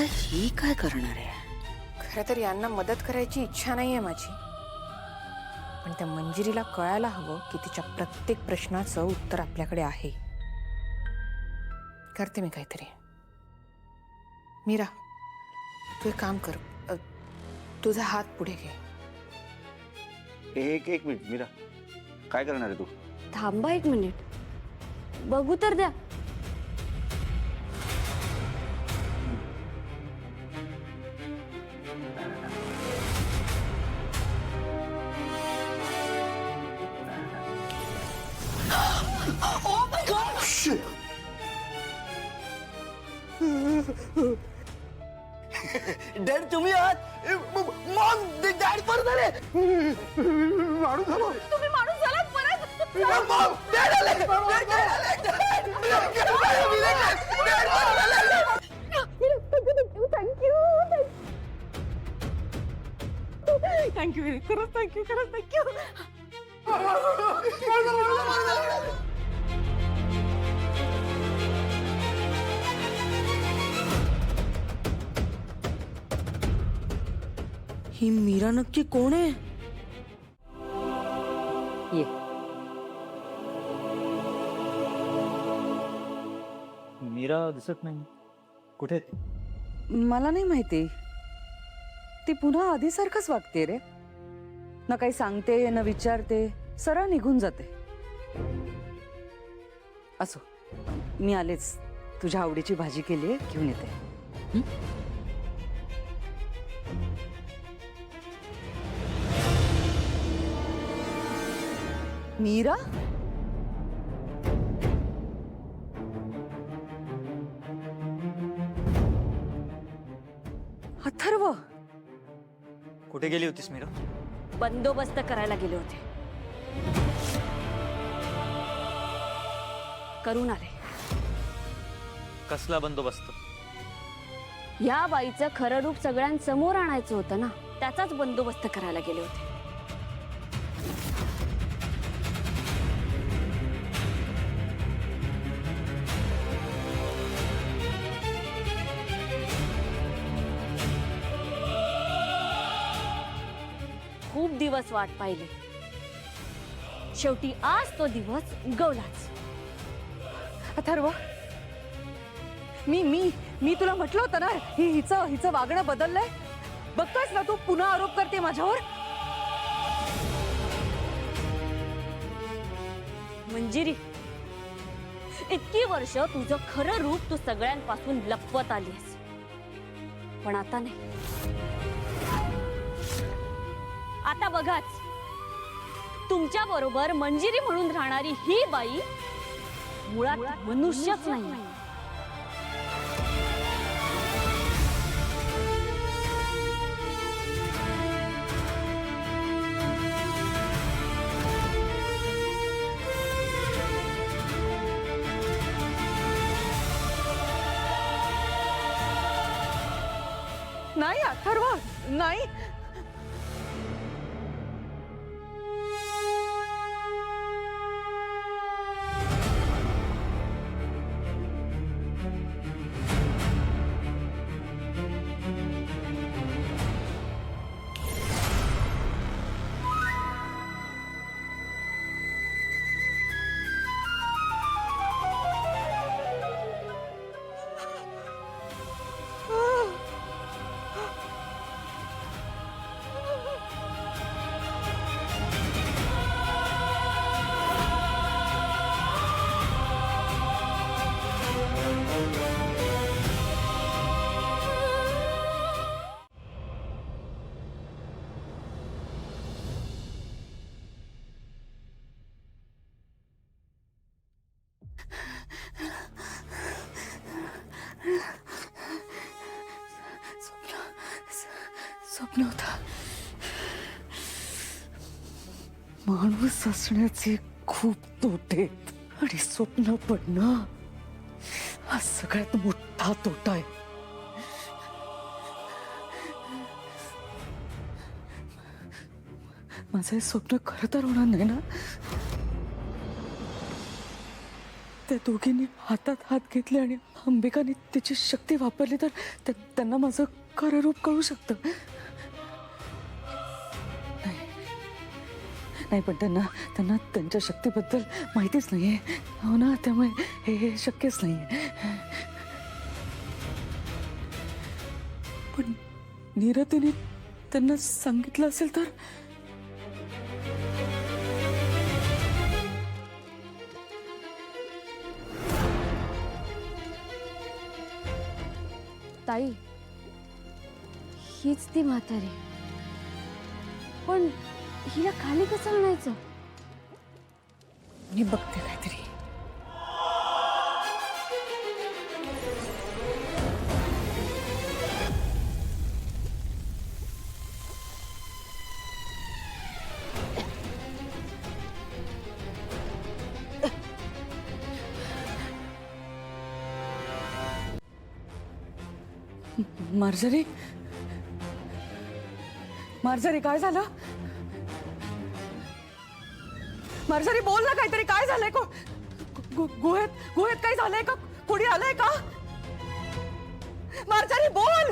ही काय करणार आहे? खरं तर यांना मदत करायची इच्छा नाहीये माझी, पण त्या मंजिरीला कळायला हवं की तिच्या प्रत्येक प्रश्नाचं उत्तर आपल्याकडे आहे. करते मी काहीतरी. मीरा, तू एक काम कर, तुझा हात पुढे घे. एक मिनिट मीरा, काय करणार आहे तू? थांबा एक मिनिट, बघू तर द्या. डॅड तुम्ही आहात? मॉम, डॅड परत आले. माणूस झालो. तुम्ही माणूस झालात परत. मॉम, डॅड आले. थँक्यू खरंच थँक्यू. ही मीरा नक्की कोण आहे? ये. मीरा दिसत नाही, कुठे? मला नाही माहिती. ती पुन्हा आधीसारखंच वागते रे. ना काही सांगते ना विचारते, सरळ निघून जाते. असो, मी आलेच. तुझ्या आवडीची भाजी केली, घेऊन येते. मीरा, अथर्व, कुठे गेली होतीस मीरा? बंदोबस्त करायला गेले होते. करून आले. कसला बंदोबस्त? या बाईचं खरं रूप सगळ्यांसमोर आणायचं होतं ना, त्याचाच बंदोबस्त करायला गेले होते. खूप दिवस वाट पाहिले. शेवटी आज तो दिवस उगवलाच. अथर्व, मी तुला म्हटलं होतं ना, हिचं वागणं बदललंय. बघतोयस ना तू, पुन्हा आरोप करते माझ्यावर. मंजिरी, इतकी वर्ष तुझं खरं रूप तू सगळ्यांपासून लपवत आलीस, पण आता नाही. आता बघाच, तुमच्या बरोबर मंजिरी म्हणून राहणारी ही बाई मुळात मनुष्यच नाही. नाही अथर्व, नाही. स्वप्न होता. माणूस असण्याचे खूप तोटे आहेत, आणि स्वप्न पडणं हा सगळ्यात मोठा तोटा आहे. माझं हे स्वप्न खरं तर होणार नाही ना? त्या दोघींनी हातात हात घेतले आणि अंबिकाने तिची शक्ती वापरली तर त्यांना माझं खरं रूप कळू शकतं. नाही पण त्यांना त्यांच्या शक्तीबद्दल माहितीच नाहीये. हो ना, त्यामुळे हे शक्यच नाहीये. पण नीरतीने त्यांना सांगितलं असेल तर ताई, हीच ती म्हातारी. पण हिला खाली कसं आणायचं? मी बघते काहीतरी. मार्जरी, मार्जरी काय झालं? मार्जरी बोल ना काहीतरी. काय झालंय? गुहेत काही झालंय का? कोणी आलंय का? मार्जरी बोल.